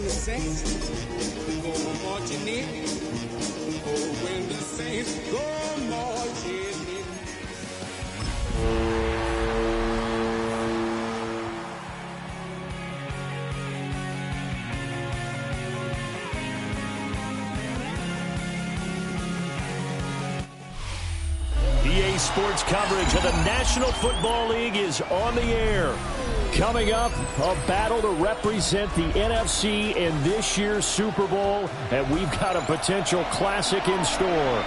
when the Saints go marching in. Oh, when the Saints go marching in. EA Sports coverage of the National Football League is on the air. Coming up, a battle to represent the NFC in this year's Super Bowl, and we've got a potential classic in store,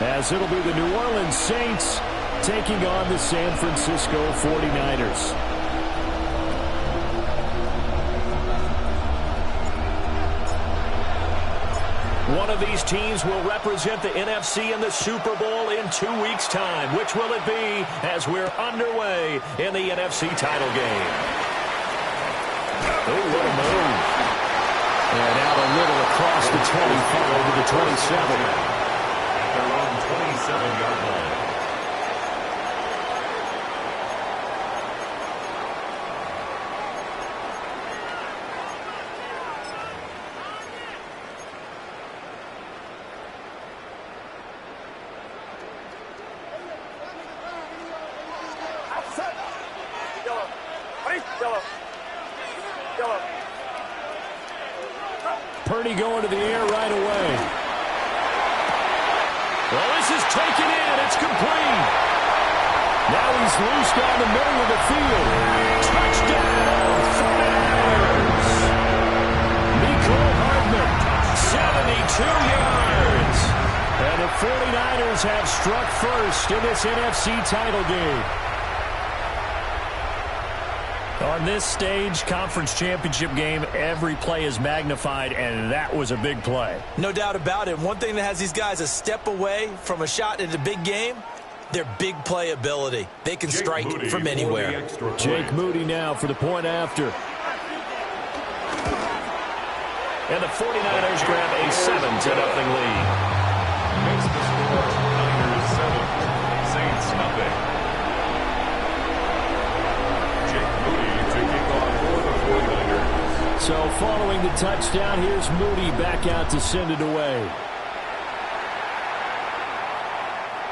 as it'll be the New Orleans Saints taking on the San Francisco 49ers. One of these teams will represent the NFC in the Super Bowl in 2 weeks' time. Which will it be as we're underway in the NFC title game? Oh, what a move. And out a little across the 25 to the 27. They're on the 27-yard line. Purdy going to the air right away. Well, this is taken in. It's complete. Now he's loose down the middle of the field. Touchdown, 49ers. Mecole Hardman, 72 yards. And the 49ers have struck first in this NFC title game. On this stage, conference championship game, every play is magnified, and that was a big play. No doubt about it. One thing that has these guys a step away from a shot in a big game, their big play ability. They can strike from anywhere. Jake Moody now for the point after. And the 49ers grab a 7-0 lead. Makes the score Niners 7, Saints nothing. So following the touchdown, here's Moody back out to send it away.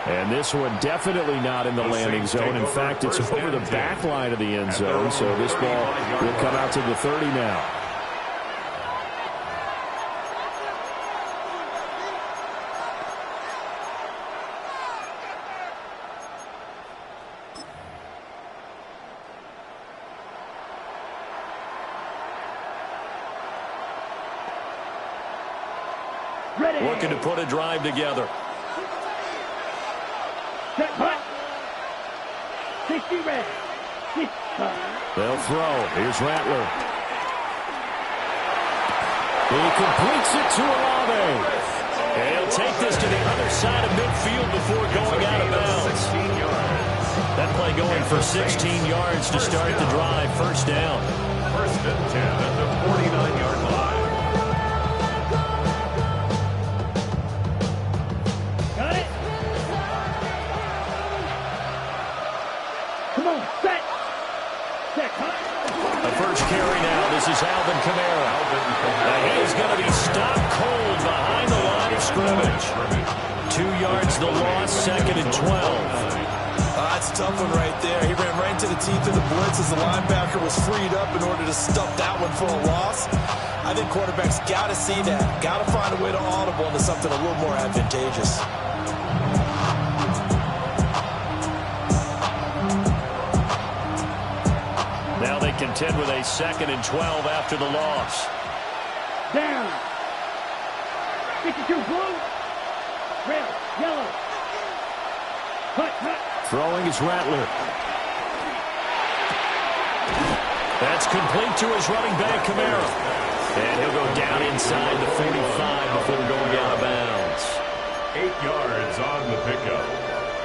And this one definitely not in the landing zone. In fact, it's over the back line of the end zone. So this ball will come out to the 30 now. Looking to put a drive together. Set, hut. 60 red. They'll throw. Here's Rattler. He completes it to Olave. And he'll take this to the other side of midfield before going out of bounds. That play going for 16 yards to start the drive. First down. First and 10 at the 49-yard line. Carry now. This is Alvin Kamara. And he's going to be stopped cold behind the line of scrimmage. 2 yards the loss, second and 12. That's a tough one right there. He ran right into the teeth of the blitz as the linebacker was freed up in order to stuff that one for a loss. I think quarterbacks got to see that. Got to find a way to audible into something a little more advantageous. Now they contend with a second and 12 after the loss. Down. 52 blue. Red. Yellow. Hut, hut. Throwing is Rattler. That's complete to his running back, Kamara. And he'll go down inside the 45 before going out of bounds. 8 yards on the pickup.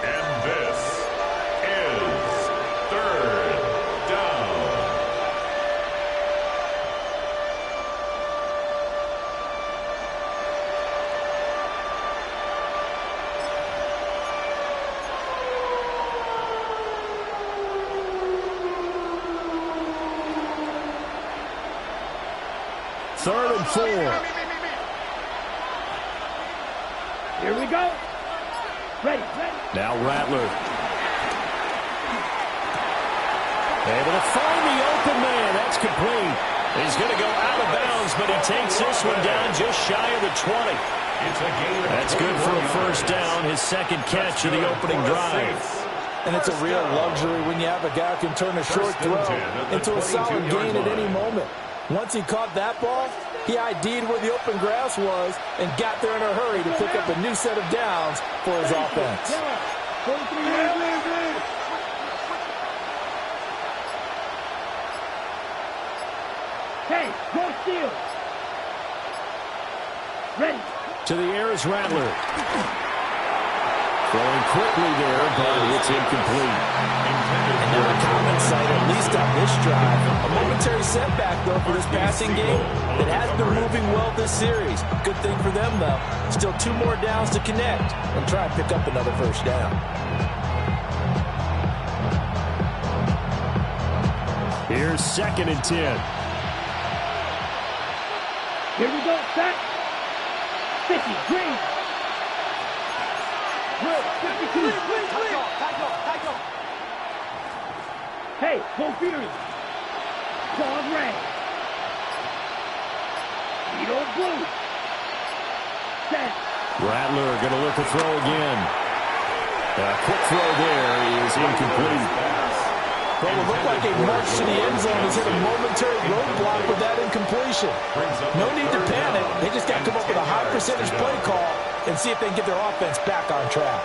And this is third down. 3rd and 4. Here we go. Ready. Now Rattler. Able to find the open man. That's complete. He's going to go out of bounds, but he takes this one down just shy of the 20. That's good for a first down, his second catch of the opening drive. And it's a real luxury when you have a guy who can turn a short throw into a solid gain at any moment. Once he caught that ball, he ID'd where the open grass was and got there in a hurry to pick up a new set of downs for his offense. Hey, go steal. Ready. To the air is Rattler. Throwing quickly there, but it's incomplete. And now a common sight, at least on this drive. A momentary setback, though, for this passing game that has been moving well this series. Good thing for them, though. Still 2 more downs to connect and try and pick up another first down. Here's 2nd and 10. Here we go, set. 50, green. Good, 52. Hey, go Fury. Dog red. Edo blue. Set. Rattler going to look to throw again. A quick throw there is incomplete. Well, it looked like a march to the end zone has hit a momentary roadblock with that incompletion. No need to panic. They just got to come up with a high percentage play call and see if they can get their offense back on track.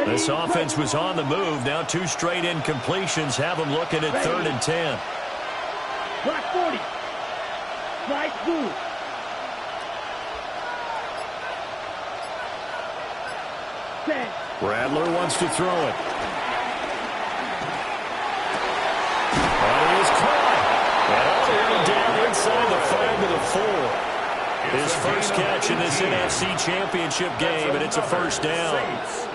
This offense was on the move. Now 2 straight incompletions have them looking at 3rd and 10. Block 40. Slide through. Set. Rattler wants to throw it. And he is caught. And all the way down inside the 5 to the 4. His first catch in this NFC Championship game, and it's a first down.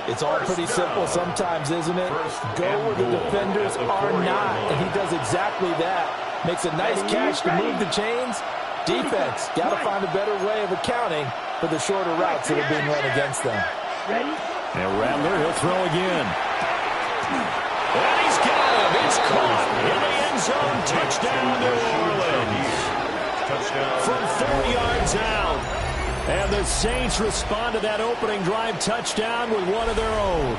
It's all pretty simple sometimes, isn't it? Go where the defenders are not, and he does exactly that. Makes a nice catch to move the chains. Defense, got to find a better way of accounting for the shorter routes that are being run against them. Ready? And Rattler, he'll throw again. And he's got him. It's caught in the end zone. Touchdown, New Orleans. From 4 yards out. And the Saints respond to that opening drive touchdown with one of their own.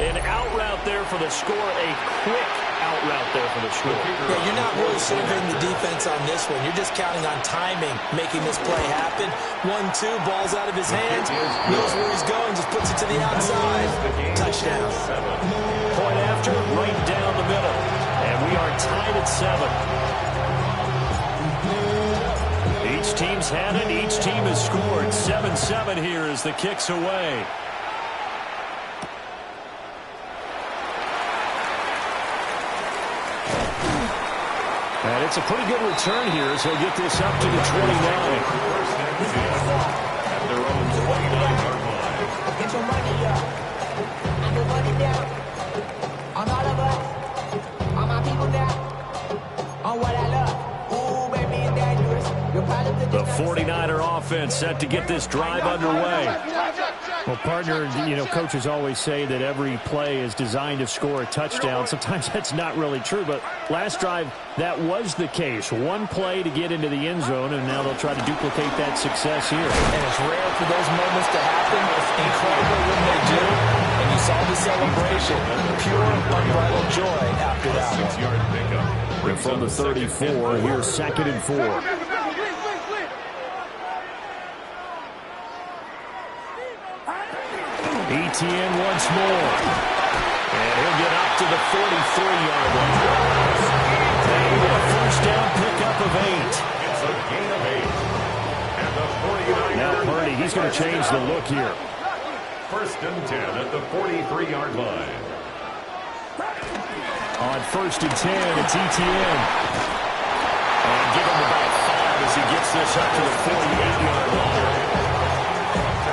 An out route there for the score. A quick out route there for the score. Yeah, you're not really surveying the defense on this one. You're just counting on timing, making this play happen. 1-2, ball's out of his hands. Knows where he's going, just puts it to the outside. Touchdown. Point after, right down the middle. And we are tied at 7. Each team's had it. Each team has scored. 7-7 here as the kick's away. And it's a pretty good return here as he'll get this up to the 29. At their own 29-yard line. Get your money up. And your money down. On all of us. On my people now. On what I love. Ooh, baby, it's dangerous. The 49er offense set to get this drive underway. Well, partner, coaches always say that every play is designed to score a touchdown. Sometimes that's not really true, but last drive, that was the case. One play to get into the end zone, and now they'll try to duplicate that success here. And it's rare for those moments to happen. Incredible when they do. And you saw the celebration. Pure, unbridled joy after that one. 6-yard pickup. From the 34, here's 2nd and 4. Etienne once more. And he'll get up to the 43-yard line. And a first down pickup of 8. It's a gain of 8. And the 49ers. Now Purdy, he's going to change the look here. 1st and 10 at the 43-yard line. On 1st and 10, it's Etienne. And he gets this up to the 48-yard line.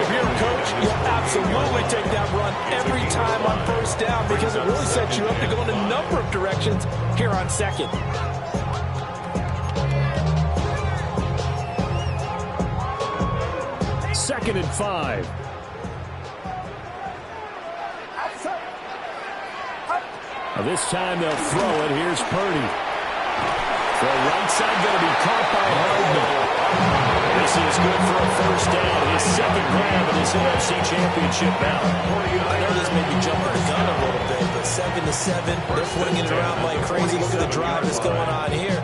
If you're a coach, you'll absolutely take that run every time on first down because it really sets you up to go in a number of directions here on second. Second and 5. Now this time they'll throw it. Here's Purdy. The right side going to be caught by Hardman. This is good for a first down. His second grab in this NFC Championship battle. I know this may be jumping the gun a little bit, but 7-7, they're flinging it around like crazy. Look at the drive that's going on here.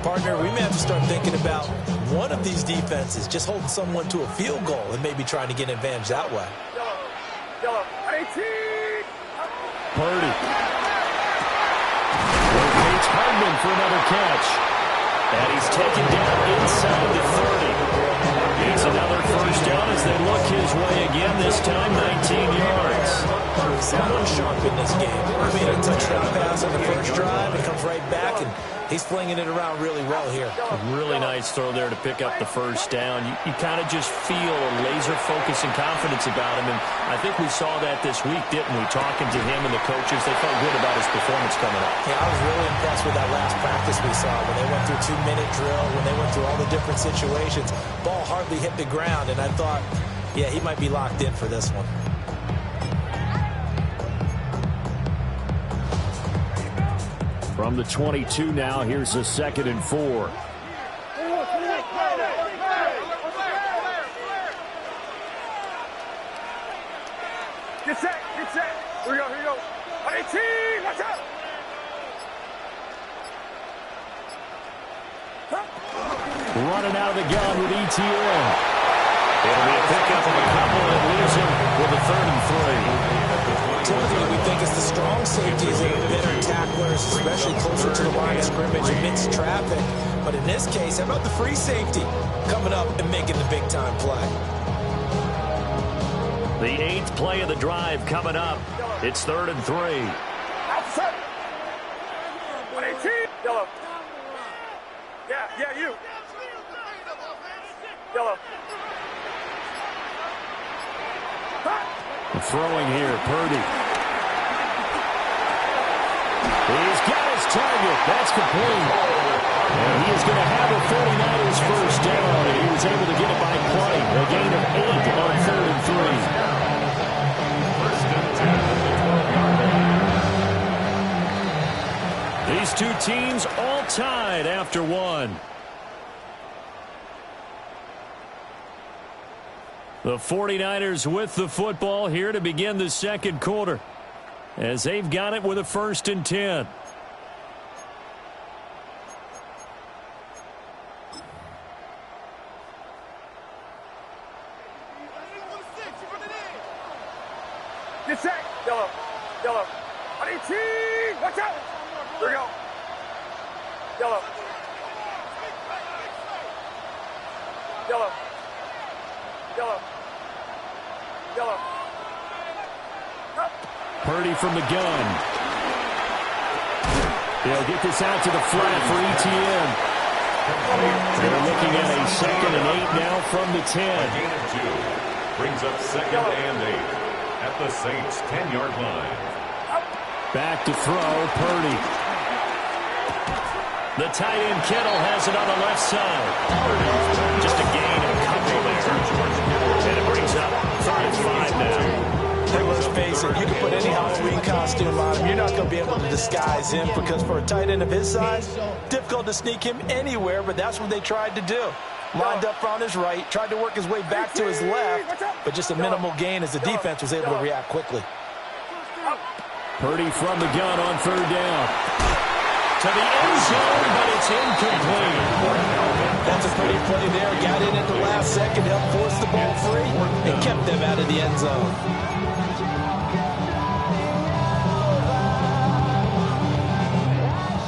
Partner, we may have to start thinking about one of these defenses just holding someone to a field goal and maybe trying to get an advantage that way. Purdy. Rotates Hardman for another catch. And he's taken down inside the 30. It's another first down as they look his way again, this time 19 yards. Someone sharp in this game. I made a touchdown pass on the first drive and comes right back, and he's flinging it around really well here. A really nice throw there to pick up the first down. You kind of just feel a laser focus and confidence about him, and I think we saw that this week, didn't we? Talking to him and the coaches, they felt good about his performance coming up. Yeah, I was really impressed with that last practice we saw when they went through 2-minute drill, when they went through all the different situations. Ball hardly hit the ground, and I thought, yeah, he might be locked in for this one. From the 22 now, here's a 2nd and 4. Get set, get set. Here we go. 18, watch out. Running out of the gun with ETN. It'll be a pickup of a couple and leaves him with a 3rd and 3. Typically, we think it's the strong safeties that are better tacklers, especially closer to the line of scrimmage amidst traffic. But in this case, how about the free safety coming up and making the big-time play? The 8th play of the drive coming up. It's 3rd and 3. Outside. 18. Yellow. Yeah, you. Yellow. Throwing here, Purdy. He's got his target. That's complete. And he is going to have a 49ers first down, and he was able to get it by play. A gain of 8 on 3rd and 3. These two teams all tied after one. The 49ers with the football here to begin the second quarter, as they've got it with a 1st and 10. Get set. Yellow. 18. Watch out. Here we go. Yellow. Purdy from the gun. They'll get this out to the flat for ETN. They're looking at a 2nd and 8 now from the 10. Gain of 2 brings up 2nd and 8 at the Saints' 10-yard line. Back to throw, Purdy. The tight end Kittle has it on the left side. Just a gain of a couple there. And it brings up 3rd and 5 now. Hey, let's face it, you can put any Halloween costume on him. You're not going to be able to disguise him because for a tight end of his size, difficult to sneak him anywhere, but that's what they tried to do. Lined up on his right, tried to work his way back to his left, but just a minimal gain as the defense was able to react quickly. Purdy from the gun on 3rd down. To the end zone, but it's incomplete. That's a pretty play there. Got in at the last second, helped force the ball free, and kept them out of the end zone.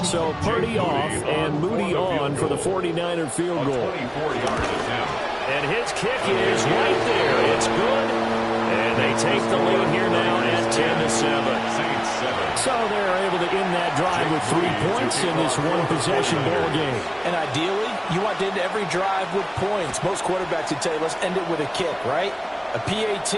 So Purdy off and Moody on for the 49er field goal. 24-yard attempt. And his kick is right there. It's good. And they take the lead here now at 10-7. Saints So they're able to end that drive with 3 points in this one-possession ball game. And ideally, you want to end every drive with points. Most quarterbacks would tell you, let's end it with a kick, right? A PAT,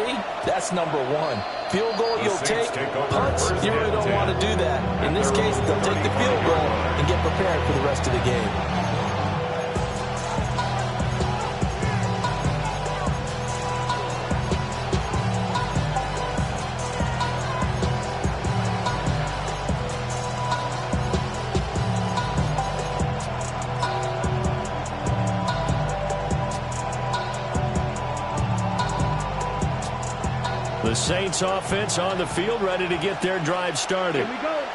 that's number one. Field goal you'll take, punts, you really don't want to do that. In this case, they'll take the field goal and get prepared for the rest of the game. The Saints offense on the field, ready to get their drive started.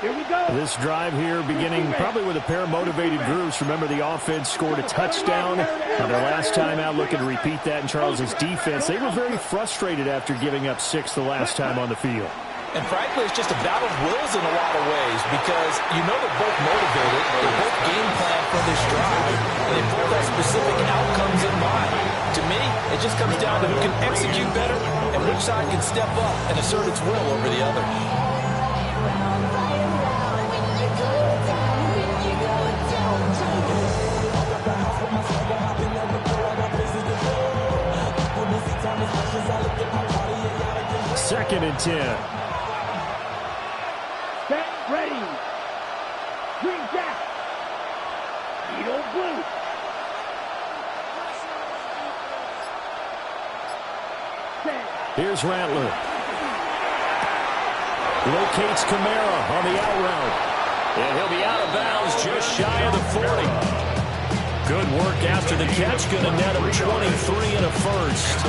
Here we go. This drive here beginning probably with a pair of motivated groups. Remember, the offense scored a touchdown on their last time out, looking to repeat that in Charles's defense. They were very frustrated after giving up 6 the last time on the field. And frankly, it's just a battle of wills in a lot of ways because you know they're both motivated, they both game plan for this drive, and they both have specific outcomes in mind. To me, it just comes down to who can execute better and which side can step up and assert its will over the other. Second and 10. Set, ready. Green Jack. Eagle blue. Here's Rattler. Locates Kamara on the out route. And he'll be out of bounds just shy of the 40. Good work after the catch. Going to net him 23 and a first.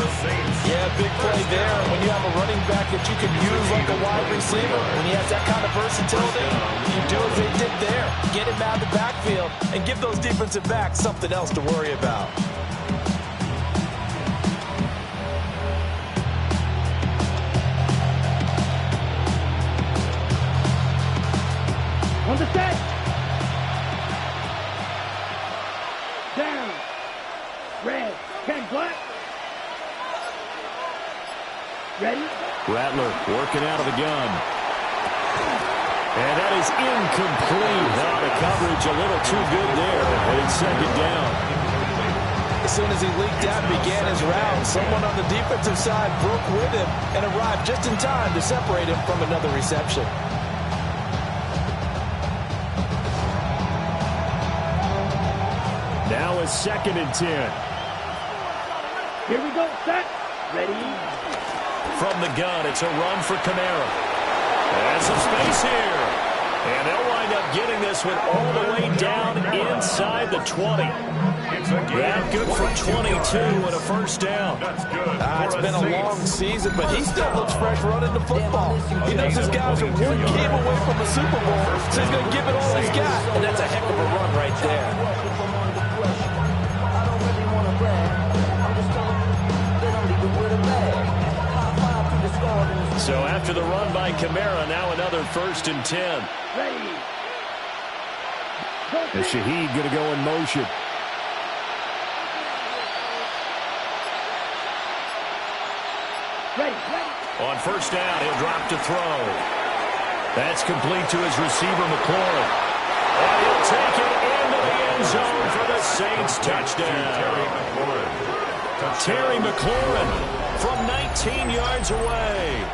Yeah, big play there. When you have a running back that you can use like a wide receiver, when he has that kind of versatility, you do as they did there. Get him out of the backfield and give those defensive backs something else to worry about. On the set. Down. Red. 10 black. Ready? Rattler working out of the gun. And that is incomplete. Out of coverage, a little too good there. And it's second down. As soon as he leaked out and began his route, someone on the defensive side broke with him and arrived just in time to separate him from another reception. Now a second and 10. Here we go. Set. Ready. From the gun, it's a run for Kamara. And some space here. And they'll wind up getting this one all the way down inside the 20. That good for 22 and a first down. It's been a long season, but he still looks fresh running the football. He knows his guys are one game away from a Super Bowl, so he's going to give it all he's got. And that's a heck of a run right there. So after the run by Kamara, now another first and 10. Ready. And Shaheed going to go in motion. Ready. On first down, he'll drop to throw. That's complete to his receiver, McLaurin. And he'll take it into the end zone for the Saints touchdown. Terry McLaurin from 19 yards away.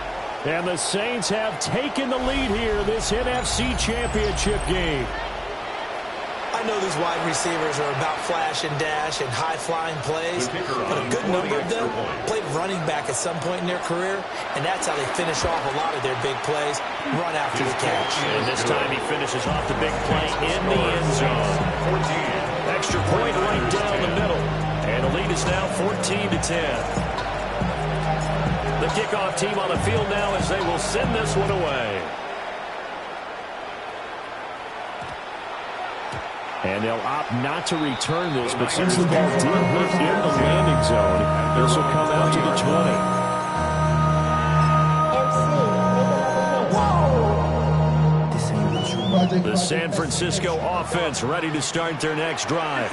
And the Saints have taken the lead here this NFC Championship game. I know these wide receivers are about flash and dash and high-flying plays, but a good number of them played running back at some point in their career, and that's how they finish off a lot of their big plays, run after the catch. And this time he finishes off the big play in the end zone. Extra point right down the middle. And the lead is now 14-10. The kickoff team on the field now as they will send this one away. And they'll opt not to return this, but since the ball did hit in the landing zone, this will come out to the 20. The San Francisco offense ready to start their next drive.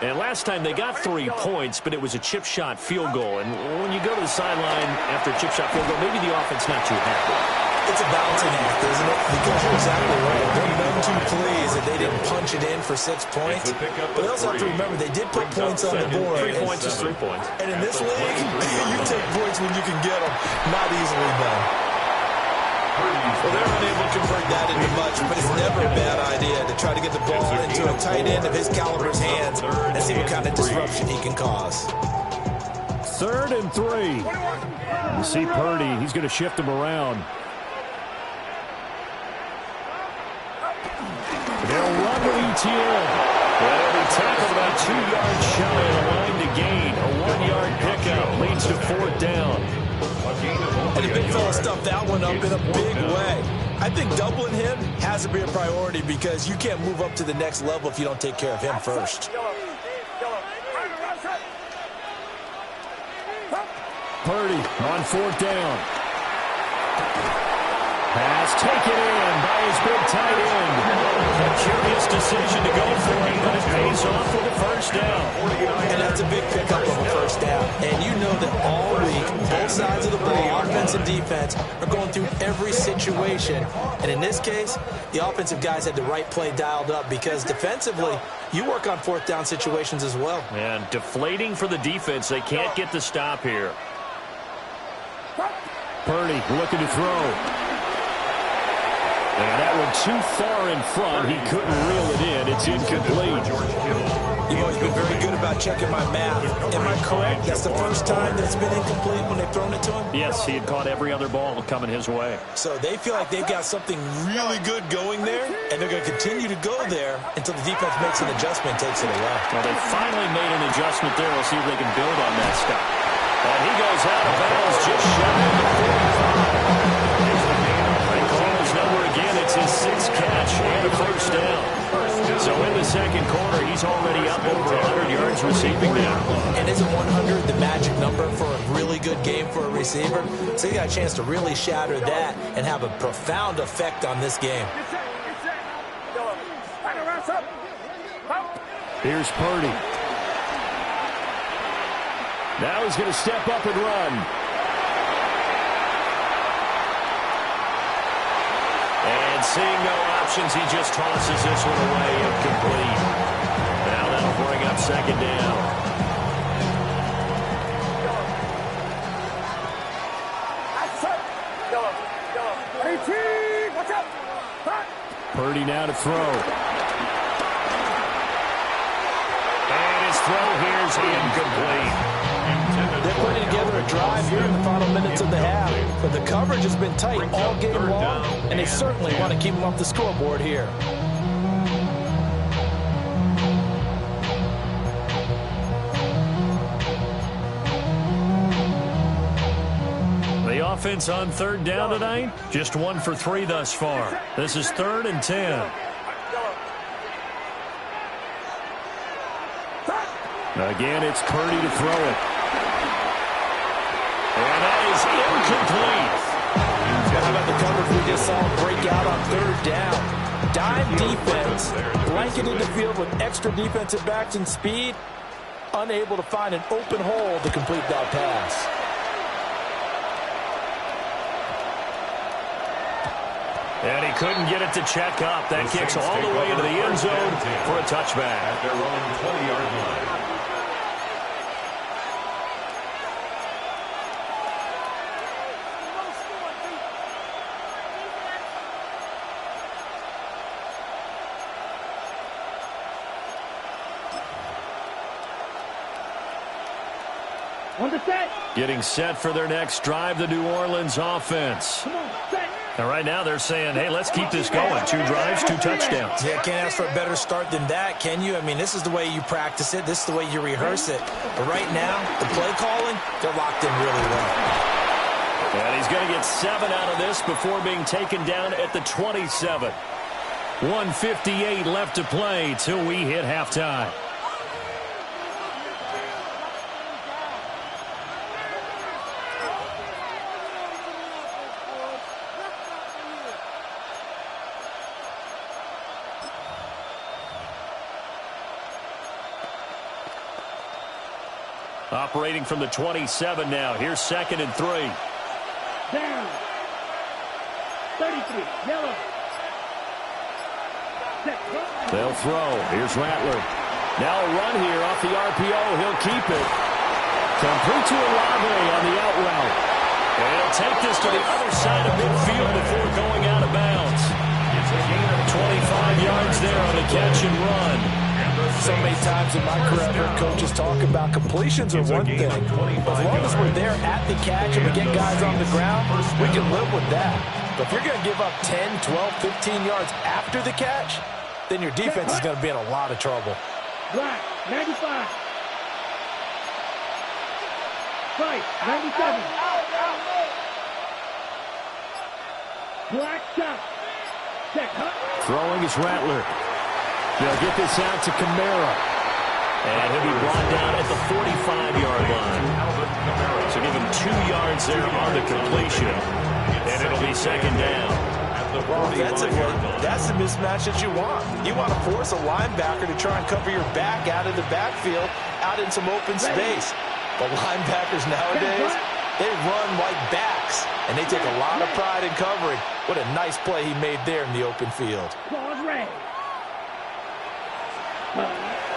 And last time they got 3 points, but it was a chip shot field goal. And when you go to the sideline after a chip shot field goal, maybe the offense not too happy. It's a balancing act, isn't it? Because you're exactly right. They're none too pleased that they didn't punch it in for 6 points. But they also have to remember they did put points on the board. 3 points is 3 points. And in this league, you take points when you can get them. Not easily done. Well, they're unable to convert that into much, but it's never a bad idea to try to get the ball into a tight end of his caliber's hands and see what kind of disruption he can cause. 3rd and 3. You see Purdy. He's going to shift him around. They'll run with ETN. Well, they tackled about 2 yards shy of the line to gain. A 1-yard pickup leads to 4th down. And the big fella stuffed that one up in a big way. I think doubling him has to be a priority because you can't move up to the next level if you don't take care of him first. Purdy on 4th down. Pass taken in by his big tight end. A curious decision to go for it, but it pays off for the 1st down. And that's a big pickup of a 1st down. And you know that all week, both sides of the ball, offense and defense, are going through every situation. And in this case, the offensive guys had the right play dialed up because defensively, you work on 4th down situations as well. And deflating for the defense. They can't get the stop here. Purdy looking to throw. And that one too far in front. He couldn't reel it in. It's incomplete. You've always been very good about checking my math. Am I correct? That's the first time that it's been incomplete when they've thrown it to him? Yes, he had caught every other ball coming his way. So they feel like they've got something really good going there, and they're going to continue to go there until the defense makes an adjustment and takes it away. Well, they finally made an adjustment there. We'll see if they can build on that stop. And he goes out of bounds just shy of the 45. They call his number again. It's his 6th catch and a 1st down. So in the 2nd quarter, he's already up over 100 yards receiving now. And isn't 100 the magic number for a really good game for a receiver? So you got a chance to really shatter that and have a profound effect on this game. Here's Purdy. Now he's going to step up and run. And seeing no options, he just tosses this one away, incomplete. Now that'll bring up 2nd down. Purdy now to throw. And his throw here's incomplete. They're putting together a drive here in the final minutes of the half, but the coverage has been tight all game long, and they certainly want to keep them off the scoreboard here. The offense on 3rd down tonight, just 1 for 3 thus far. This is 3rd and 10. Again, it's Purdy to throw it. And that is incomplete. How about the coverage we just saw break out on 3rd down? Dime defense, blanketed the field with extra defensive backs and speed, unable to find an open hole to complete that pass. And he couldn't get it to check up. That kicks all the way into the end zone for a touchback. At their own 20-yard line. Getting set for their next drive, the New Orleans offense. And right now they're saying, hey, let's keep this going. 2 drives, 2 touchdowns. Yeah, can't ask for a better start than that, can you? I mean, this is the way you practice it. This is the way you rehearse it. But right now, the play calling, they're locked in really well. And he's going to get 7 out of this before being taken down at the 27. 1:58 left to play till we hit halftime. Operating from the 27 now. Here's 2nd and 3. They'll throw. Here's Rattler. Now a run here off the RPO. He'll keep it. Complete to Olave on the out route. And he'll take this to the other side of midfield before going out of bounds. 25 yards there on the catch and run. So many times in my career, I've heard coaches talk about completions are one thing. But as long as we're there at the catch and we get guys on the ground, we can live with that. But if you're going to give up 10, 12, 15 yards after the catch, then your defense is going to be in a lot of trouble. Black, 95. Fight, 97. Black shot. Throwing is Rattler. They'll get this out to Kamara. And he'll be brought down at the 45-yard line. So give him 2 yards there on the completion. And it'll be second down. Well, offensively, that's the mismatch that you want. You want to force a linebacker to try and cover your back out of the backfield, out in some open space. But linebackers nowadays, they run like backs, and they take a lot of pride in covering. What a nice play he made there in the open field.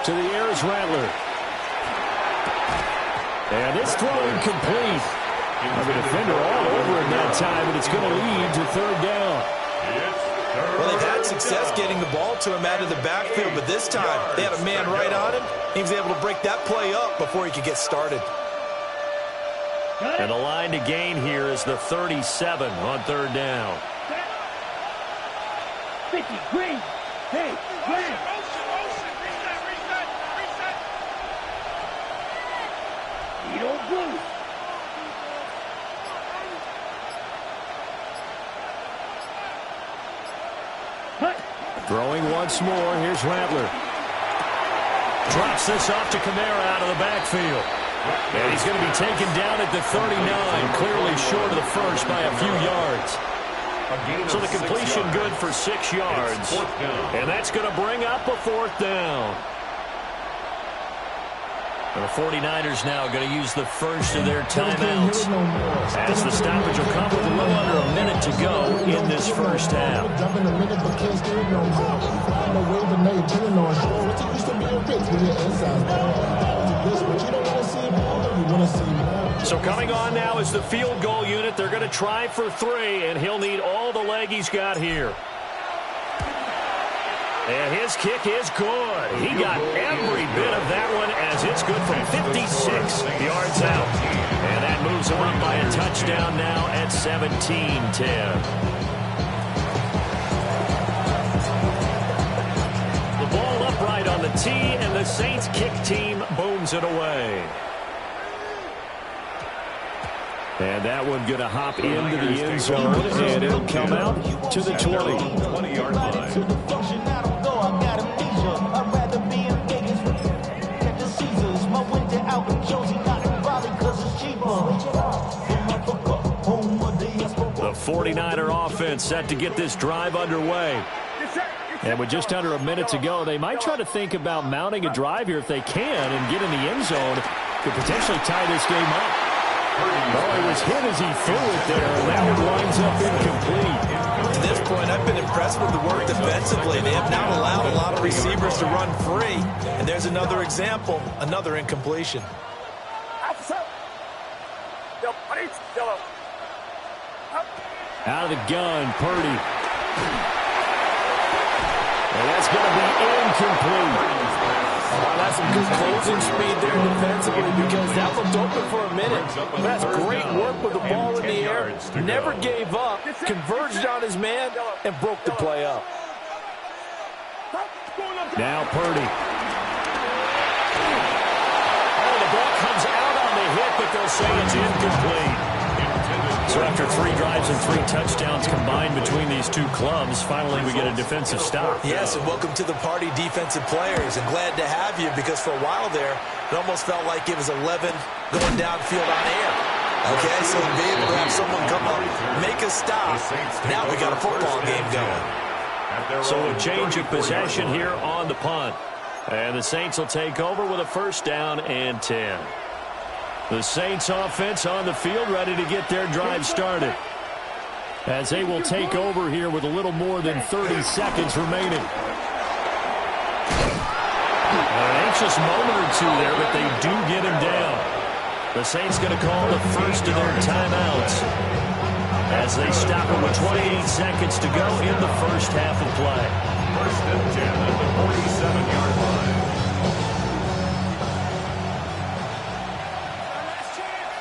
To the air is Rattler. And it's thrown complete. The defender all over him that time, and it's going to lead to third down. Well, they've had success getting the ball to him out of the backfield, but this time they had a man right on him. He was able to break that play up before he could get started. And the line to gain here is the 37 on third down. 50, green. Hey, green. You don't lose. Throwing once more. Here's Rattler. Drops this off to Kamara out of the backfield. And he's going to be taken down at the 39, clearly short of the first by a few yards. So the completion good for 6 yards. And that's going to bring up a fourth down. And the 49ers now going to use the first of their timeouts, as the stoppage will come with a little under a minute to go in this first half. So coming on now is the field goal unit. They're going to try for 3, and he'll need all the leg he's got here. And his kick is good. He got every bit of that one, as it's good from 56 yards out. And that moves him up by a touchdown now at 17-10. The ball upright on the tee, and the Saints kick team booms it away. And that one going to hop into the end zone, and it'll come out to the 20-yard line. The 49er offense set to get this drive underway. And with just under a minute to go, they might try to think about mounting a drive here if they can and get in the end zone. Could potentially tie this game up. Oh, he was hit as he threw it there, and that one winds up incomplete. At this point, I've been impressed with the work defensively. They have not allowed a lot of receivers to run free. And there's another example, another incompletion. Out of the gun, Purdy. And that's going to be incomplete. Wow, that's some good closing speed there defensively, because that looked open for a minute. That's great work with the ball in the air. Never gave up, converged on his man, and broke the play up. Now Purdy. Oh, the ball comes out on the hit, but they'll say it's incomplete. So after 3 drives and 3 touchdowns combined between these two clubs, finally we get a defensive stop. Yes, and welcome to the party, defensive players. And glad to have you, because for a while there, it almost felt like it was 11 going downfield on air. Okay, so to be able to have someone come up, make a stop, now we got a football game going. So a change of possession here on the punt. And the Saints will take over with a first down and 10. The Saints offense on the field, ready to get their drive started. as they will take over here with a little more than 30 seconds remaining. An anxious moment or two there, but they do get him down. The Saints going to call the first of their timeouts as they stop it with 28 seconds to go in the first half of play. First and 10 at the 47-yard line.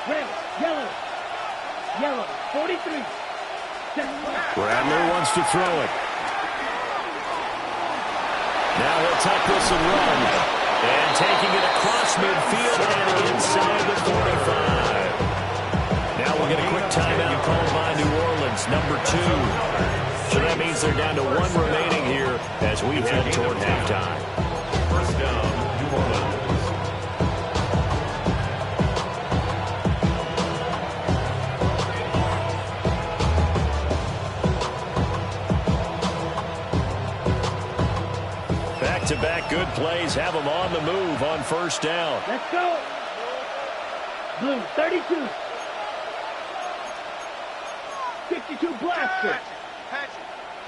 Red, yellow, yellow, 43. Rattler wants to throw it. Now he'll tuck this and run. And taking it across midfield and inside the 45. Now we'll get a quick timeout called by New Orleans, number 2. So that means they're down to 1 remaining here as we head toward halftime. First down, New Orleans. Back-to-back good plays have them on the move on first down. Let's go. Blue, 32. 62 Blaster.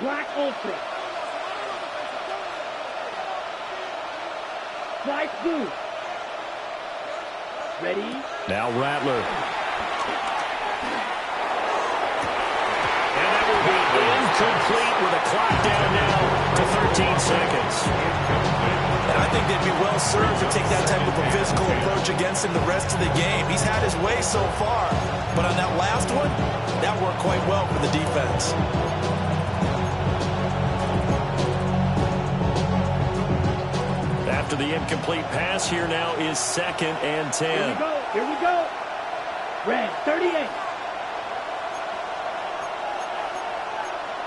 Black Ultra. Black Blue. Ready? Now Rattler. And that will be incomplete with a clock down now to 13 seconds. And I think they'd be well served to take that type of a physical approach against him the rest of the game. He's had his way so far, but on that last one, that worked quite well for the defense. After the incomplete pass, here now is 2nd and 10. Here we go. Here we go. Red, 38.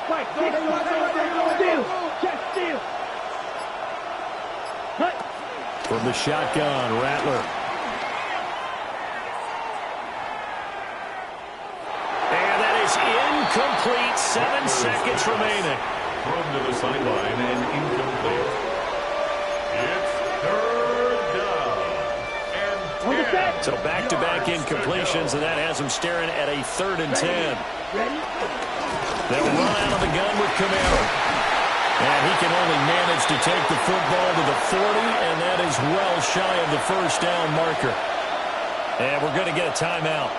Fight, steal, check, steal. Hut. From the shotgun, Rattler. And that is incomplete. 7 seconds remaining. Thrown to the sideline and incomplete. It's 3rd down and 10. So back-to-back incompletions, and that has them staring at a 3rd and 10. Ready? They'll run out of the gun with Camaro. And he can only manage to take the football to the 40, and that is well shy of the first down marker. And we're going to get a timeout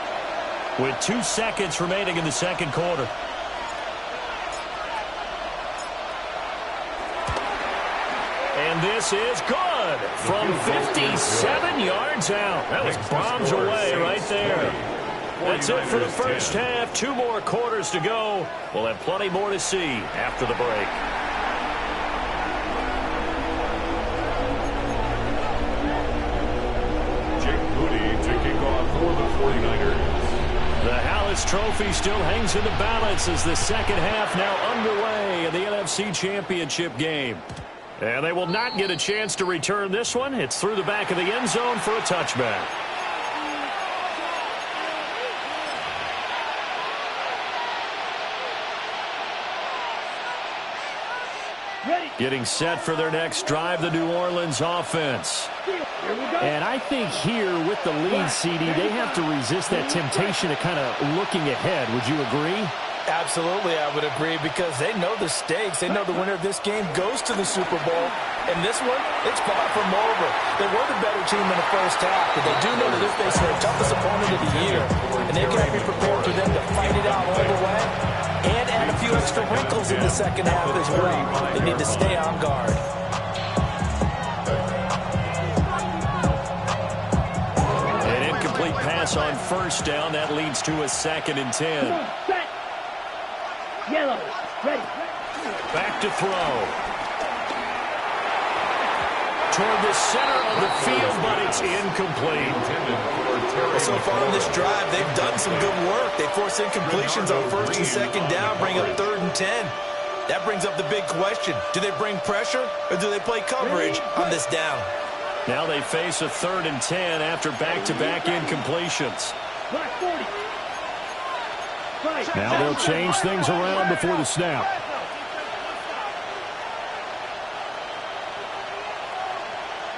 with 2 seconds remaining in the second quarter. And this is good from 57 yards out. That was bombs away right there. That's it for the first half. 2 more quarters to go. We'll have plenty more to see after the break. For the 49ers. The Hallis Trophy still hangs in the balance as the second half now underway in the NFC Championship game. And they will not get a chance to return this one. It's through the back of the end zone for a touchback. Ready? Getting set for their next drive, the New Orleans offense. Here we go. And I think here with the lead, CD, they have to resist that temptation of kind of looking ahead. Would you agree? Absolutely, I would agree, because they know the stakes. They know the winner of this game goes to the Super Bowl. And this one, it's far from over. They were the better team in the first half, but they do know that they're facing their toughest opponent of the year. And they've got to be prepared for them to fight it out all the way and add a few extra wrinkles in the second half as well. They need to stay on guard. An incomplete pass on first down. That leads to a 2nd and 10. Come on, set. Yellow, ready. Back to throw. Toward the center of the field, but it's incomplete. So far in this drive, they've done some good work. They force incompletions on 1st and 2nd down, bring up 3rd and 10. That brings up the big question. Do they bring pressure or do they play coverage on this down? Now they face a 3rd and 10 after back-to-back incompletions. Black 40. Right. Now they'll change things around before the snap.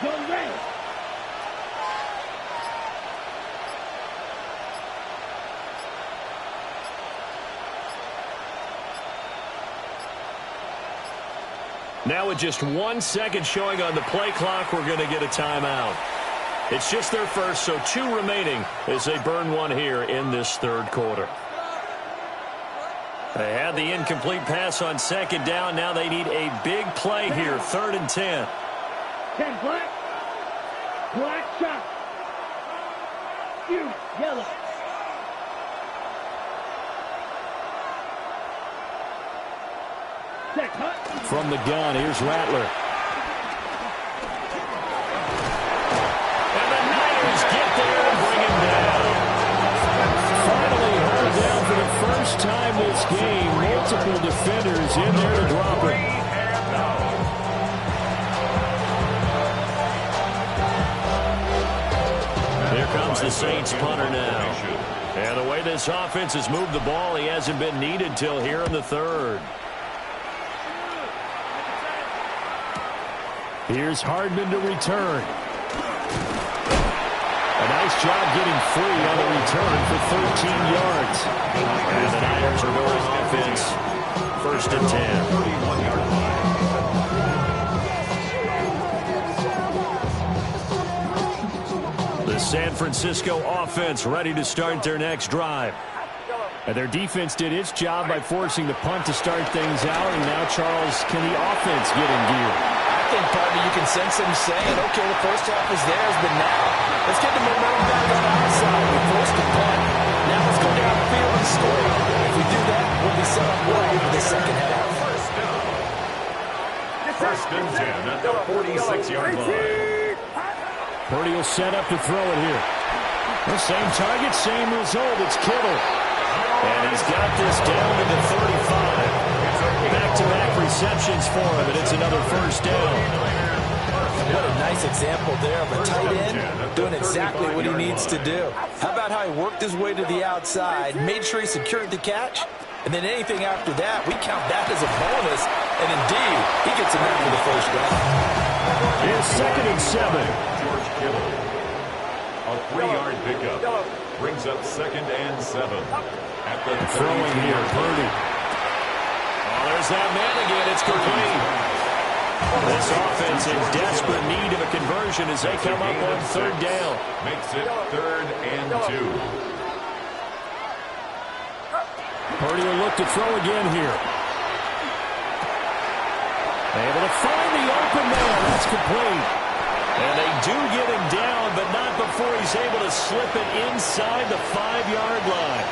Go red. Now with just 1 second showing on the play clock, we're going to get a timeout. It's just their first, so 2 remaining as they burn 1 here in this third quarter. They had the incomplete pass on second down. Now they need a big play here, 3rd and 10. 10 black. Black shot. You yellow. From the gun, here's Rattler. And the Niners get there and bring him down. Finally held down for the first time this game. Multiple defenders in there to drop him. Here comes the Saints punter now. And the way this offense has moved the ball, he hasn't been needed till here in the third. Here's Hardman to return. A nice job getting free on the return for 13 yards. And the Niners are going offense. 1st and 10. The San Francisco offense ready to start their next drive. And their defense did its job by forcing the punt to start things out. And now, Charles, can the offense get in gear? I think, partner, you can sense them saying, okay, the first half is theirs, but now let's get the momentum back on the outside. We forced the punt. Now let's go down the field and score. If we do that, we'll be set up well for the second half. First and 10 at the 46-yard line. Purdy will set up to throw it here. The same target, same result. It's Kittle. And he's got this down to the 35. Back-to-back receptions for him, and it's another first down. What a nice example there of a tight end doing exactly what he needs to do. How about how he worked his way to the outside, made sure he secured the catch, and then anything after that, we count that as a bonus, and indeed, he gets enough for the first down. Here's 2nd and 7. George Kittle. A 3-yard pickup. Brings up 2nd and 7. At the throwing here, Purdy. Oh, there's that man again. It's complete. This offense in desperate need of a conversion as they come up on 3rd down. Makes it 3rd and 2. Purdy will look to throw again here. Able to find the open man. That's complete. And they do get him down, but not before he's able to slip it inside the 5-yard line.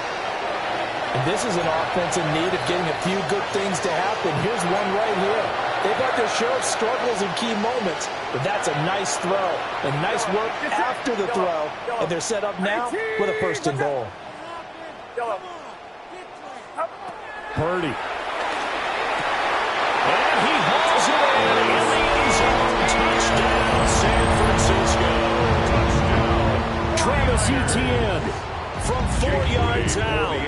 And this is an offense in need of getting a few good things to happen. Here's one right here. They've had their share of struggles in key moments, but that's a nice throw. And nice work after the throw. And they're set up now with a 1st and goal. Purdy. And he hauls it in the end zone. Touchdown, San Francisco. Travis Etienne from 4 yards out.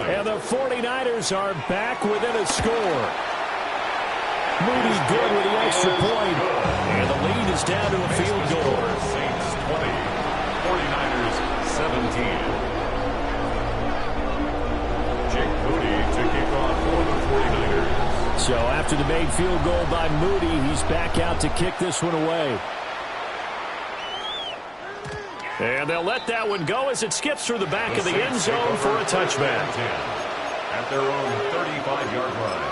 And the 49ers are back within a score. Moody good with the extra point. And the lead is down to a field goal. Saints 20, 49ers 17. Jake Moody to kick off for the 49ers. So after the made field goal by Moody, he's back out to kick this one away. And they'll let that one go as it skips through the back of the end zone for a touchback. At their own 35-yard line.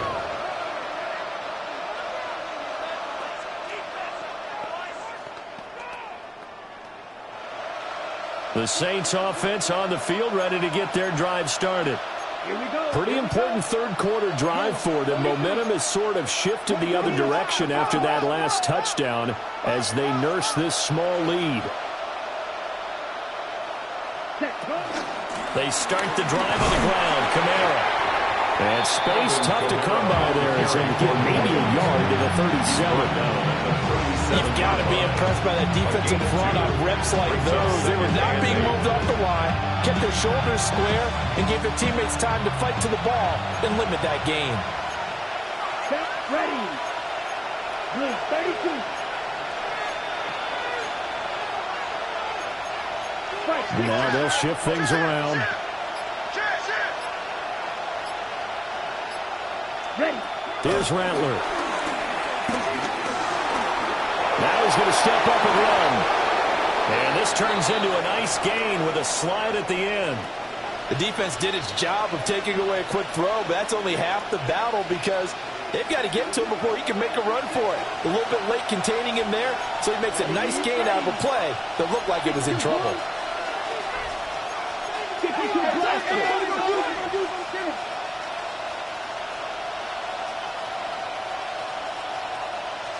The Saints offense on the field ready to get their drive started. Pretty important third quarter drive for them. Momentum has sort of shifted the other direction after that last touchdown as they nurse this small lead. They start the drive on the ground. Kamara. And space tough to come by there as they get maybe a yard to the 37. You've got to be impressed by that defense in front on reps like those. They were not being moved off the line, kept their shoulders square, and gave their teammates time to fight to the ball and limit that gain. Set, ready. Blue 32. Now they'll shift things around. Ready. Here's Rattler. Now he's going to step up and run. And this turns into a nice gain with a slide at the end. The defense did its job of taking away a quick throw, but that's only half the battle because they've got to get to him before he can make a run for it. A little bit late containing him there, so he makes a nice gain out of a play that looked like it was in trouble.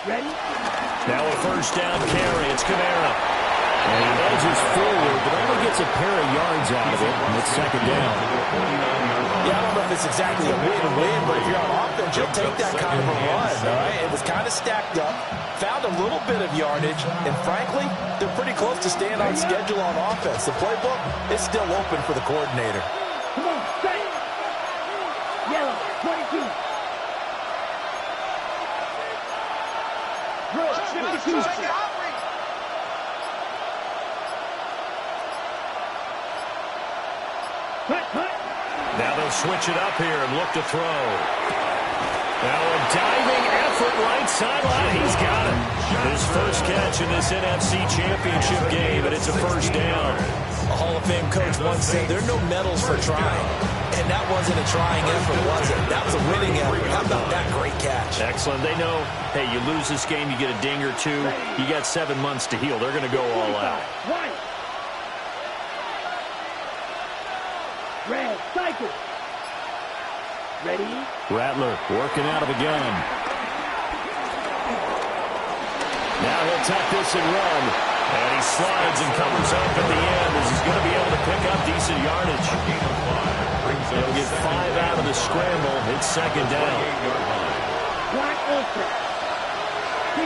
Ready? Now a first down carry. It's Kamara. And he edges forward, but only gets a pair of yards out of it, and it's second down. Yeah, I don't know if it's exactly a win-win, but if you're on offense, you'll take that kind of a run, all right? It was kind of stacked up, found a little bit of yardage, and frankly, they're pretty close to staying on schedule on offense. The playbook is still open for the coordinator. Come on, straight. Yellow, 22. Red, 52. Now they'll switch it up here and look to throw. Now a diving effort right sideline. He's got it. His first catch in this NFC Championship game, and it's a first down. A Hall of Fame coach once said there are no medals for trying. And that wasn't a trying effort, was it? That was a winning effort. How about that great catch? Excellent. They know, hey, you lose this game, you get a ding or two. You got 7 months to heal. They're going to go all out. Red, cycle. Ready? Rattler working out of a gun. Now he'll tuck this and run. And he slides and covers up at the end as he's going to be able to pick up decent yardage. He'll get 5 out of the scramble. It's second down. Black ultra.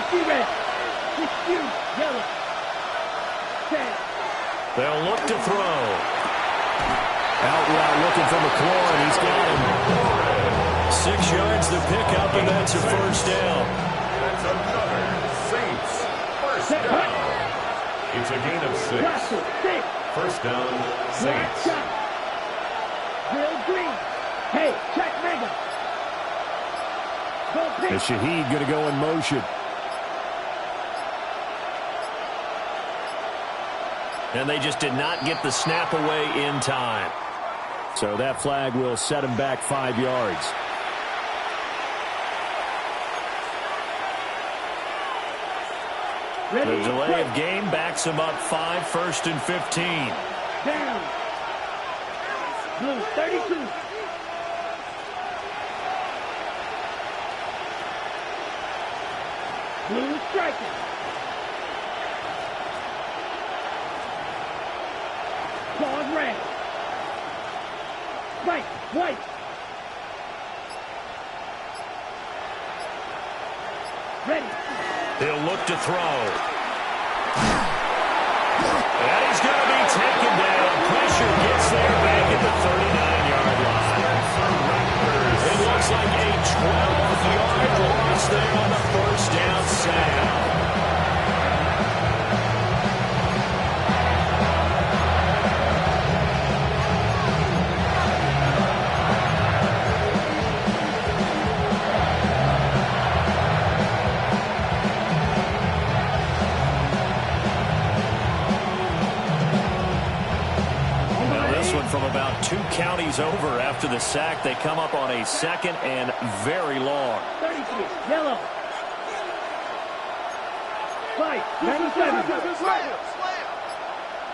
60 red. 60 yellow. 10. They'll look to throw. Out route looking for McLaurin. He's got him. 6 yards to pick up, and that's a first down. That's another Saints first down. It's a gain of 6. First down, Saints. Real green. Hey, check mega. And Shaheed going to go in motion. And they just did not get the snap away in time. So that flag will set him back 5 yards. Ready, the delay of game backs him up 5, 1st and 15. Down. Blue, 32. Blue striking. Claws red. White, white. Ready. He'll look to throw. And he's going to be taken down. Pressure gets there back at the 39-yard line. It looks like a 12-yard loss there on the first down sack. From about 2 counties over after the sack, they come up on a 2nd and very long. 33, yellow. 5, 97.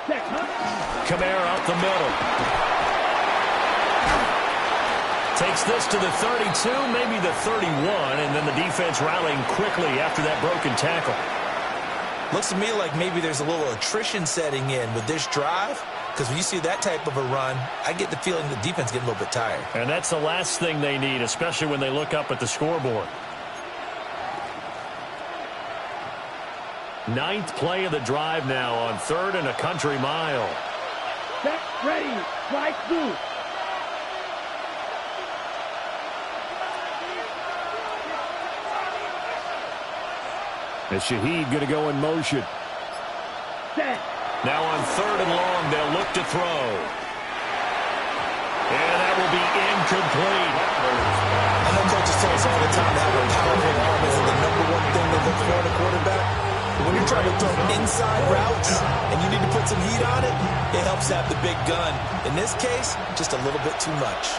Check, huh? Kamara up the middle. Takes this to the 32, maybe the 31, and then the defense rallying quickly after that broken tackle. Looks to me like maybe there's a little attrition setting in with this drive. Because when you see that type of a run, I get the feeling the defense getting a little bit tired. And that's the last thing they need, especially when they look up at the scoreboard. 9th play of the drive now on 3rd and a country mile. Set, ready, strike, blue. And Shaheed going to go in motion. Set. Now on 3rd and long, they'll look to throw. And that will be incomplete. I know coaches tell us all the time that having a powerful arm is the #1 trying to throw inside routes and you need to put some heat on it, it helps have the big gun. In this case, just a little bit too much.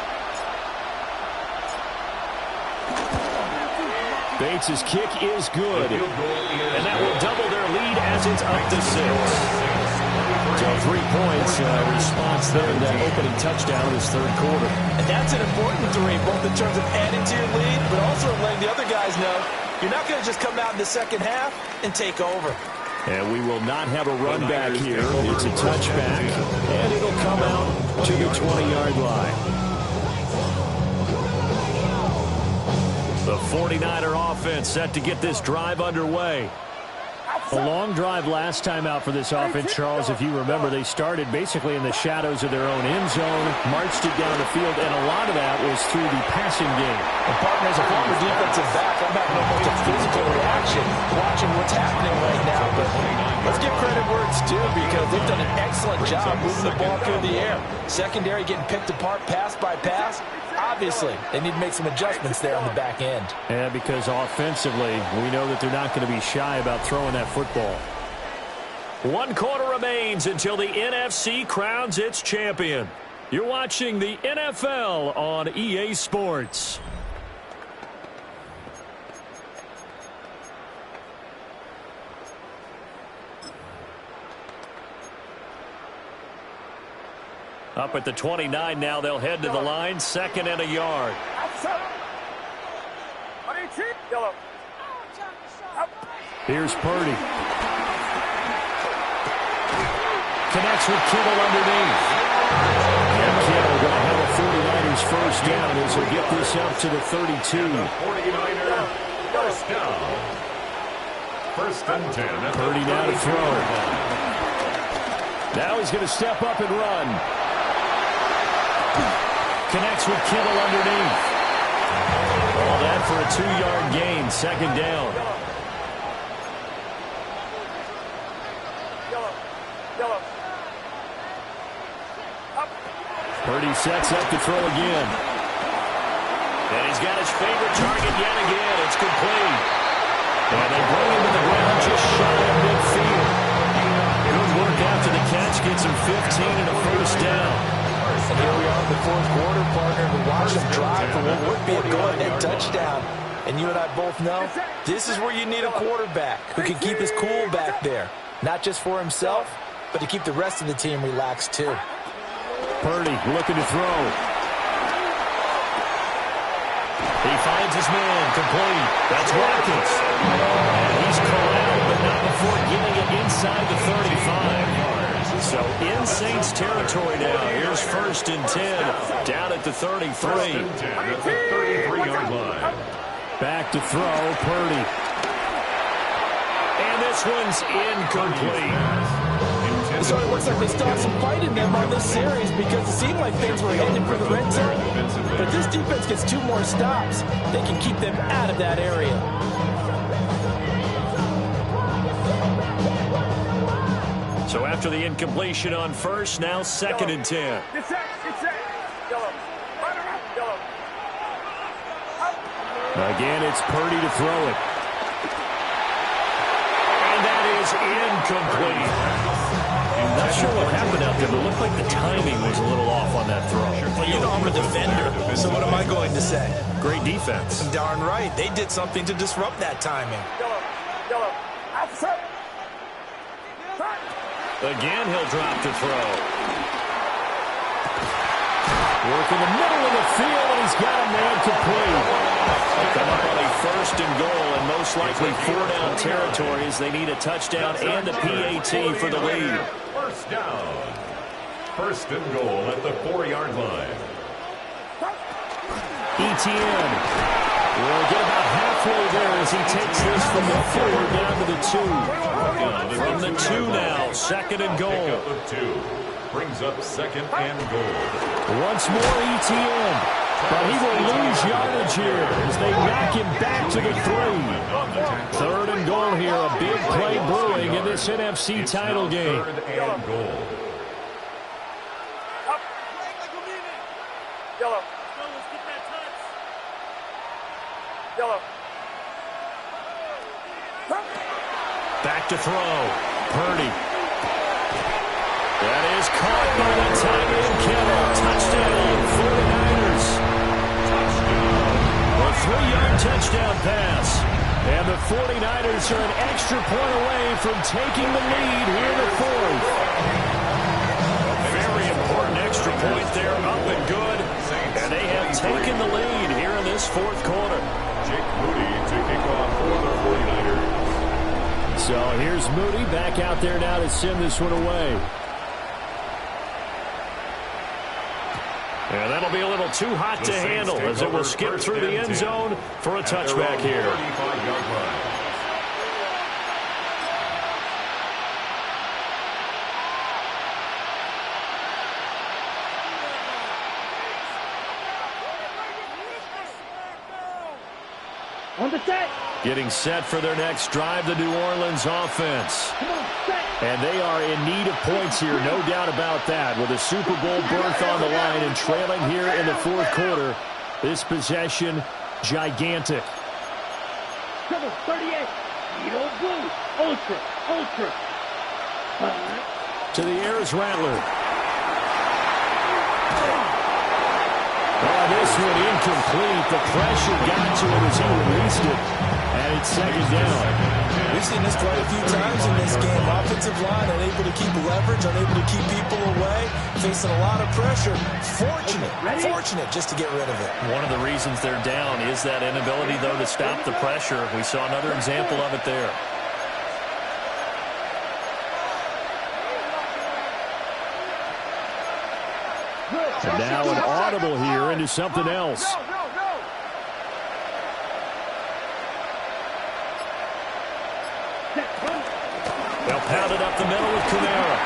Bates' kick is good. And that will double their lead as it's up to 6. So 3 points response there to that opening touchdown in his third quarter. And that's an important 3, both in terms of adding to your lead, but also letting the other guys know you're not going to just come out in the second half and take over. And we will not have a run back here. It's a touchback, and it'll come out to the 20-yard line. The 49er offense set to get this drive underway. A long drive last time out for this offense, Charles. If you remember, they started basically in the shadows of their own end zone, marched it down the field, and a lot of that was through the passing game. And partner, as a former defensive back, I'm having almost a physical reaction watching what's happening right now. But let's give credit where it's due because they've done an excellent job moving the ball through the air. Secondary getting picked apart pass by pass. Obviously, they need to make some adjustments there on the back end. Yeah, because offensively, we know that they're not going to be shy about throwing that football. 1 quarter remains until the NFC crowns its champion. You're watching the NFL on EA Sports. Up at the 29 now, they'll head to the line, 2nd and a yard. Here's Purdy. Connects with Kittle underneath. And Kittle going to have a 49ers first down as he'll get this up to the 32. 49er first down. 1st and 10. Purdy now to throw. Now he's going to step up and run. Connects with Kittle underneath. All that for a 2-yard gain, 2nd down. Purdy sets up to throw again. And he's got his favorite target yet again. It's complete. And they bring him to the ground just shy of midfield. Good work after the catch. Gets him 15 and a first down. And here we are in the 4th quarter, partner, to watch them drive for what would be a go-ahead touchdown. And you and I both know this is where you need a quarterback who can keep his cool back there. Not just for himself, but to keep the rest of the team relaxed too. Purdy looking to throw. He finds his man, complete. That's Watkins. And he's corralled, but not before getting it inside the 35. So in Saints territory now. Here's 1st and 10, down at the 33. 1st and 10 at the 33-yard line. Back to throw, Purdy. And this one's incomplete. So it looks like they still have some fight in them on this series because it seemed like things were headed for the red zone. But this defense gets 2 more stops. They can keep them out of that area. So after the incompletion on 1st, now 2nd and 10. Get set. Yellow. Right around. Yellow. Again, it's Purdy to throw it. And that is incomplete. Not sure what happened out there, but it looked like the timing was a little off on that throw. Well, you know I'm a defender, so what am I going to say? Great defense. Darn right. They did something to disrupt that timing. Yellow. Outside. Again, he'll drop to throw. Work in the middle of the field, and he's got a man complete. Come up on a 1st and goal, and most likely 4-down territory as they need a touchdown and a PAT for the lead. 1st down. 1st and goal at the 4-yard line. ETN will get about halfway there as he takes this from the 4 down to the 2. From the 2 now, 2nd and goal. Pickup of 2. Brings up 2nd and goal. Once more ETN, but he will lose yardage here as they knock him back to the 3. 3rd and goal here, a big play brewing in this NFC title game. 3rd and goal. Yellow. Yellow. Back to throw. Purdy. That is caught by the tight end, Kittle. Touchdown, 49ers. A 3-yard touchdown pass. And the 49ers are an extra point away from taking the lead here in the fourth. A very important extra point there, up and good. And they have taken the lead here in this fourth quarter. Jake Moody to kick off for the 49ers. So here's Moody back out there now to send this one away. And that'll be a little too hot to handle as it will skip through the end zone for a touchback here. 35-yard line. On the set. Getting set for their next drive, the New Orleans offense. And they are in need of points here, no doubt about that. With a Super Bowl berth on the line and trailing here in the fourth quarter, this possession, gigantic. Come on, 38. Yellow blue. Ultra. To the air is Rattler. Oh, this one incomplete. The pressure got to him as he released it. And it's second down. We've seen this quite a few times in this game. Offensive line unable to keep leverage, unable to keep people away, facing a lot of pressure. Fortunate just to get rid of it. One of the reasons they're down is that inability, though, to stop the pressure. We saw another example of it there. And now an audible here into something else. They'll pound it up the middle with Kamara.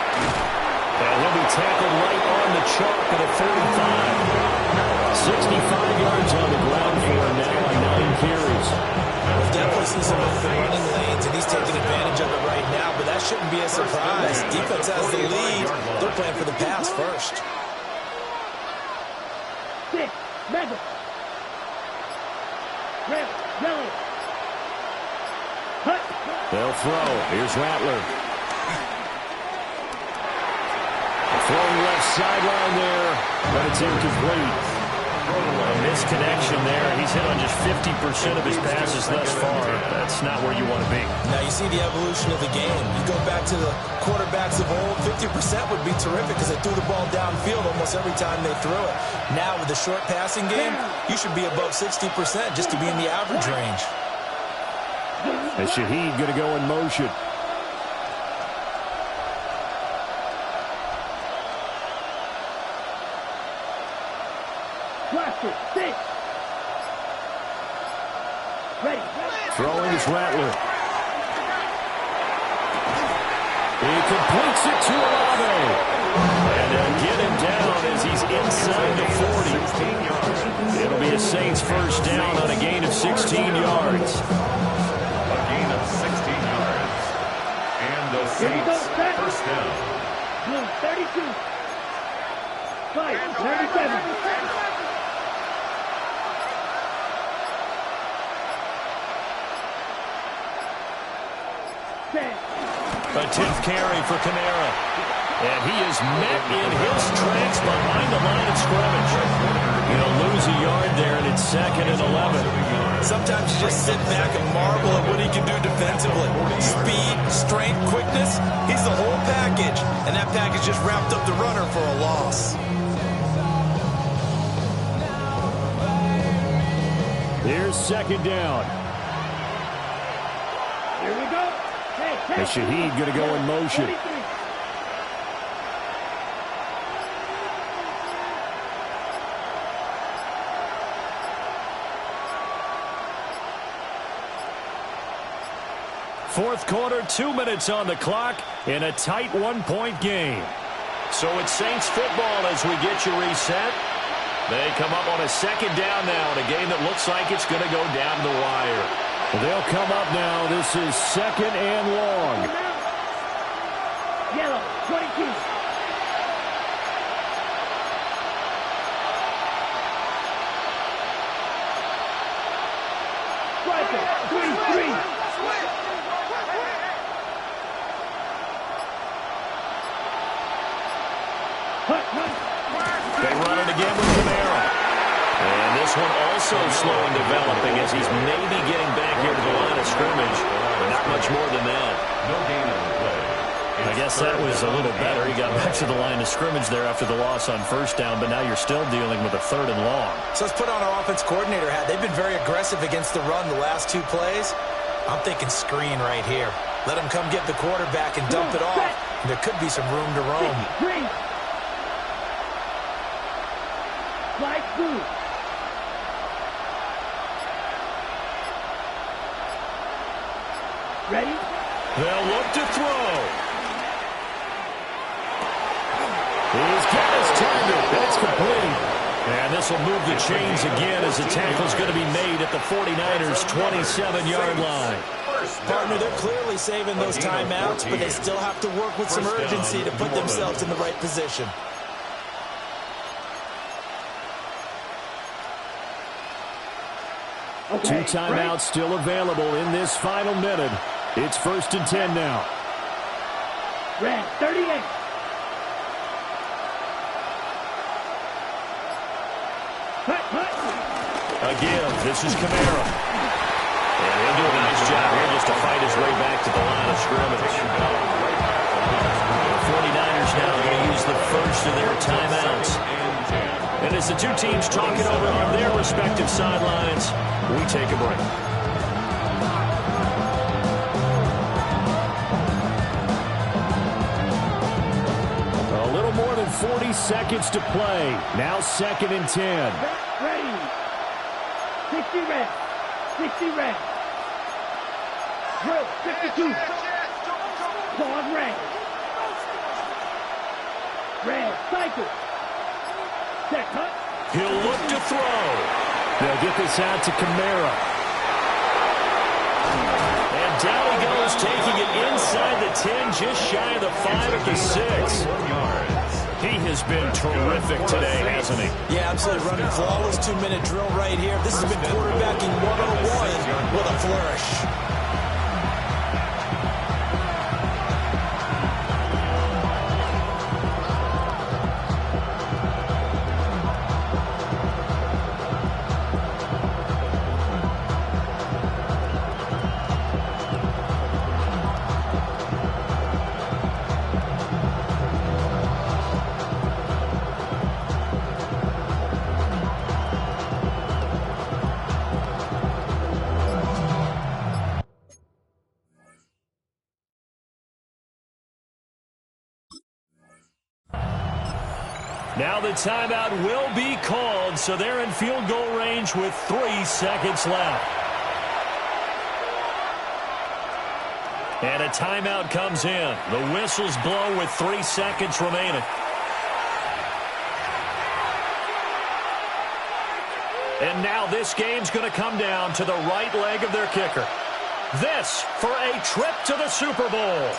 And he'll be tackled right on the chalk at a 35. 65 yards on the ground for him now on 9 carries. We've definitely seen some open running lanes, and he's taking advantage of it right now, but that shouldn't be a surprise. Defense has the lead. They're playing for the pass first. Madden. Red, yellow. Hut. They'll throw. Here's Rattler. Throwing left sideline there, but it's incomplete. A misconnection there. He's hit on just 50% of his passes thus far. That's not where you want to be. Now you see the evolution of the game. You go back to the quarterbacks of old, 50% would be terrific because they threw the ball downfield almost every time they threw it. Now with the short passing game, you should be above 60% just to be in the average range. And Shaheed going to go in motion. Throwing is Rattler. He completes it to Olave. And they'll get him down as he's inside the 40. It'll be a Saints first down on a gain of 16 yards. A gain of 16 yards. And the Saints first down. 32. 37. A 10th carry for Kamara. And he is met in his tracks behind the line of scrimmage. He'll lose a yard there, and it's 2nd and 11. Sometimes you just sit back and marvel at what he can do defensively. Speed, strength, quickness, he's the whole package. And that package just wrapped up the runner for a loss. Here's 2nd down. Here we go. And Shaheed going to go in motion. Fourth quarter, 2 minutes on the clock in a tight 1-point game. So it's Saints football as we get you reset. They come up on a 2nd down now in a game that looks like it's going to go down the wire. They'll come up now. This is 2nd and long. Yellow, 22. Striker, 23. one also slow in developing as he's maybe getting back here to the line of scrimmage, but not much more than that. No gain on the play. I guess that was a little better. He got back to the line of scrimmage there after the loss on first down, but now you're still dealing with a 3rd and long. So let's put on our offense coordinator hat. They've been very aggressive against the run the last 2 plays. I'm thinking screen right here. Let him come get the quarterback and dump it off. And there could be some room to roam. Slide through. Ready? They'll look to throw. He's got his target. That's complete. And this will move the chains again as the tackle's going to be made at the 49ers' 27-yard line. Partner, they're clearly saving those timeouts, but they still have to work with some urgency to put themselves in the right position. Okay, 2 timeouts still available in this final minute. It's 1st and 10 now. Red, 38. Again, this is Kamara. And he'll do a nice job here just to fight his way back to the line of scrimmage. The 49ers now going to use the first of their timeouts. And as the 2 teams talk it over on their respective sidelines, we take a break. A little more than 40 seconds to play. Now 2nd and 10. Ready. 60 red. 60 red. Drill, 52. Pause red. Red, cycle. Set, cut. He'll look to throw. They'll get this out to Kamara. And down he goes, taking it inside the 10, just shy of the 5 at the 6. He has been terrific today, hasn't he? Yeah, absolutely. Running flawless 2-minute drill right here. This has been quarterbacking 101 with a flourish. Now the timeout will be called, so they're in field goal range with 3 seconds left. And a timeout comes in. The whistles blow with 3 seconds remaining. And now this game's going to come down to the right leg of their kicker. This for a trip to the Super Bowl.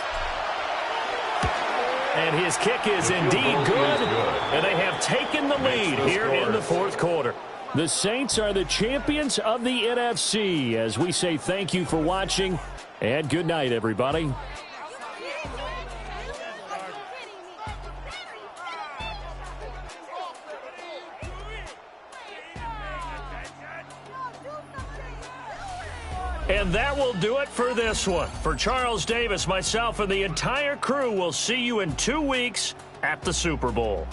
And his kick is indeed good, and they have taken the lead here in the 4th quarter. The Saints are the champions of the NFC, as we say thank you for watching, and good night, everybody. And that will do it for this one. For Charles Davis, myself, and the entire crew, we'll see you in 2 weeks at the Super Bowl.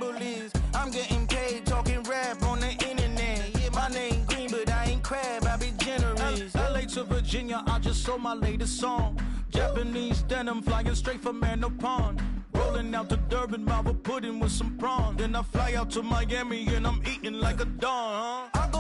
symbol is. I'm getting paid talking rap on the internet. Yeah, my name green, but I ain't crab, I be generous. LA to Virginia, I just sold my latest song. Japanese denim flying straight from Manopon. Rolling out to Durban, mouth a pudding with some prawns. Then I fly out to Miami and I'm eating like a don, huh? I go